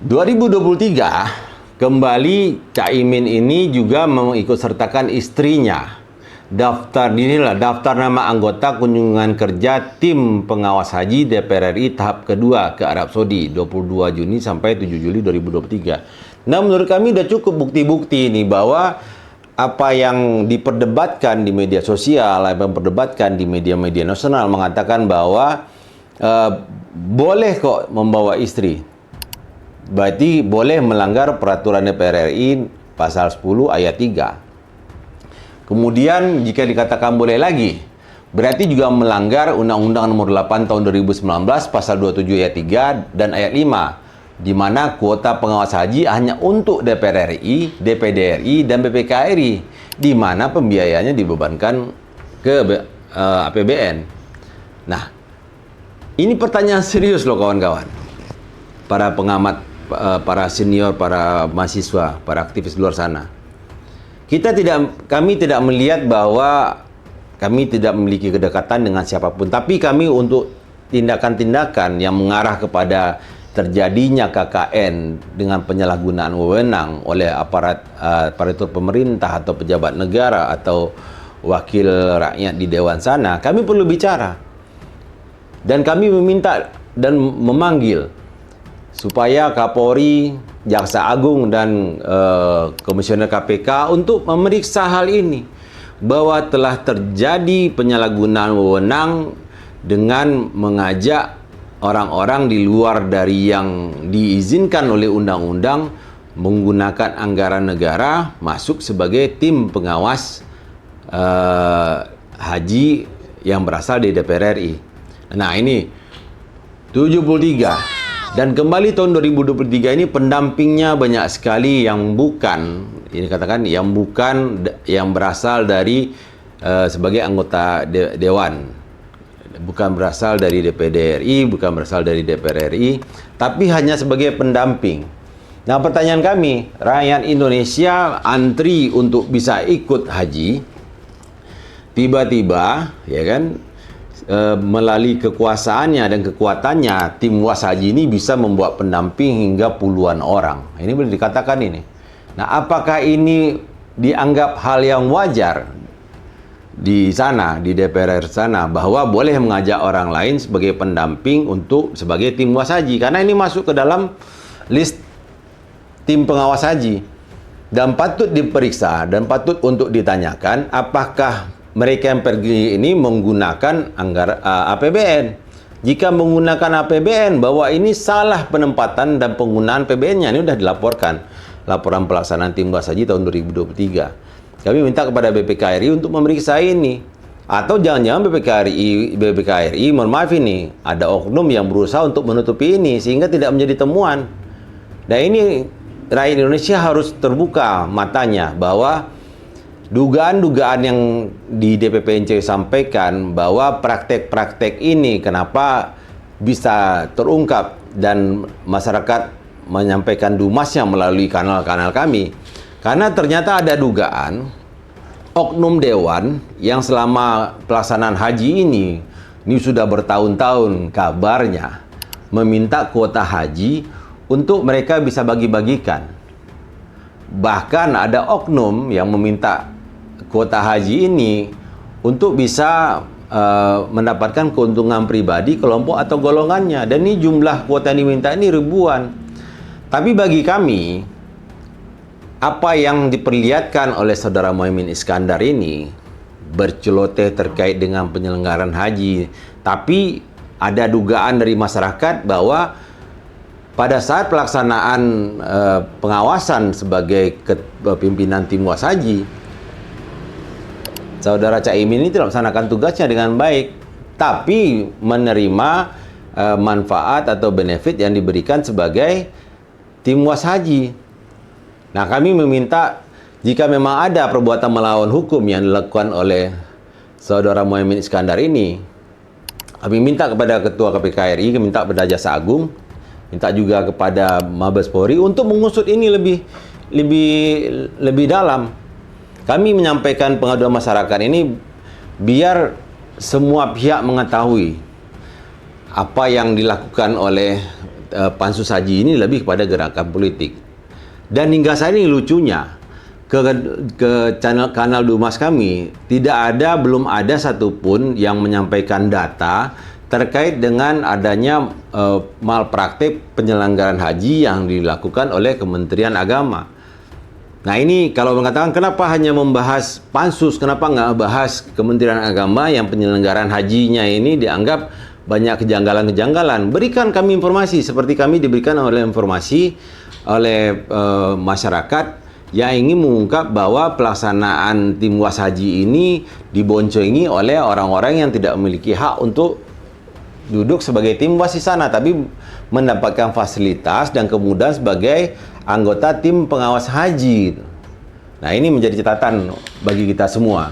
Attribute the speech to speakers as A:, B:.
A: 2023 kembali Caimin ini juga mengikutsertakan istrinya. Daftar nama anggota kunjungan kerja tim pengawas haji DPR RI tahap kedua ke Arab Saudi 22 Juni sampai 7 Juli 2023. Nah, menurut kami sudah cukup bukti-bukti ini bahwa apa yang diperdebatkan di media sosial, apa yang diperdebatkan di media-media nasional mengatakan bahwa boleh kok membawa istri. Berarti boleh melanggar peraturan DPR RI pasal 10 ayat 3. Kemudian jika dikatakan boleh lagi, berarti juga melanggar Undang-Undang Nomor 8 Tahun 2019 pasal 27 ayat 3 dan ayat 5, di mana kuota pengawas haji hanya untuk DPR RI, DPD RI, dan BPK RI, di mana pembiayaannya dibebankan ke APBN. Nah, ini pertanyaan serius loh kawan-kawan. Para pengamat, para senior, para mahasiswa, para aktivis luar sana. Kami tidak melihat bahwa kami tidak memiliki kedekatan dengan siapapun, tapi kami untuk tindakan-tindakan yang mengarah kepada terjadinya KKN dengan penyalahgunaan wewenang oleh aparatur pemerintah atau pejabat negara atau wakil rakyat di dewan sana, kami perlu bicara. Dan kami meminta dan memanggil supaya Kapolri, Jaksa Agung, dan Komisioner KPK untuk memeriksa hal ini, bahwa telah terjadi penyalahgunaan wewenang dengan mengajak orang-orang di luar dari yang diizinkan oleh undang-undang menggunakan anggaran negara masuk sebagai tim pengawas haji yang berasal dari DPR RI. Nah, ini 73. Dan kembali tahun 2023 ini pendampingnya banyak sekali yang bukan, ini katakan yang berasal dari sebagai anggota dewan, bukan berasal dari DPD RI, bukan berasal dari DPR RI, tapi hanya sebagai pendamping. Nah, pertanyaan kami, rakyat Indonesia antri untuk bisa ikut haji, tiba-tiba, ya kan, melalui kekuasaannya dan kekuatannya, tim was haji ini bisa membuat pendamping hingga puluhan orang. Ini boleh dikatakan ini. Nah, apakah ini dianggap hal yang wajar di sana, di DPR sana, bahwa boleh mengajak orang lain sebagai pendamping untuk sebagai tim was haji? Karena ini masuk ke dalam list tim pengawas haji. Dan patut diperiksa dan patut untuk ditanyakan apakah mereka yang pergi ini menggunakan APBN. Jika menggunakan APBN, bahwa ini salah penempatan dan penggunaan APBN-nya, ini sudah dilaporkan. Laporan pelaksanaan tim was haji tahun 2023. Kami minta kepada BPK RI untuk memeriksa ini. Atau jangan-jangan BPK RI, mohon maaf ini, ada oknum yang berusaha untuk menutupi ini, sehingga tidak menjadi temuan. Dan ini, rakyat Indonesia harus terbuka matanya, bahwa dugaan-dugaan yang di DPPNC sampaikan bahwa praktek-praktek ini kenapa bisa terungkap dan masyarakat menyampaikan dumasnya melalui kanal-kanal kami, karena ternyata ada dugaan oknum dewan yang selama pelaksanaan haji ini sudah bertahun-tahun kabarnya meminta kuota haji untuk mereka bisa bagi-bagikan. Bahkan ada oknum yang meminta kuota haji ini untuk bisa mendapatkan keuntungan pribadi kelompok atau golongannya, dan ini jumlah kuota yang diminta ini ribuan. Tapi bagi kami, apa yang diperlihatkan oleh saudara Muhaimin Iskandar ini berceloteh terkait dengan penyelenggaraan haji, tapi ada dugaan dari masyarakat bahwa pada saat pelaksanaan pengawasan sebagai pimpinan tim was haji, saudara Caimin ini tidak melaksanakan tugasnya dengan baik, tapi menerima manfaat atau benefit yang diberikan sebagai tim was haji. Nah, kami meminta jika memang ada perbuatan melawan hukum yang dilakukan oleh saudara Muhaimin Iskandar ini, kami minta kepada Ketua KPK RI, minta kepada Jaksa Agung, minta juga kepada Mabes Polri untuk mengusut ini lebih dalam. Kami menyampaikan pengaduan masyarakat ini biar semua pihak mengetahui apa yang dilakukan oleh pansus haji ini lebih kepada gerakan politik. Dan hingga saat ini lucunya, ke kanal Dumas kami belum ada satupun yang menyampaikan data terkait dengan adanya malpraktik penyelenggaraan haji yang dilakukan oleh Kementerian Agama. Nah ini kalau mengatakan kenapa hanya membahas pansus, kenapa nggak bahas Kementerian Agama yang penyelenggaraan hajinya ini dianggap banyak kejanggalan-kejanggalan. Berikan kami informasi seperti kami diberikan oleh informasi oleh masyarakat yang ingin mengungkap bahwa pelaksanaan tim was haji ini diboncengi oleh orang-orang yang tidak memiliki hak untuk duduk sebagai tim was di sana, tapi mendapatkan fasilitas dan kemudahan sebagai anggota tim pengawas haji. Nah, ini menjadi catatan bagi kita semua.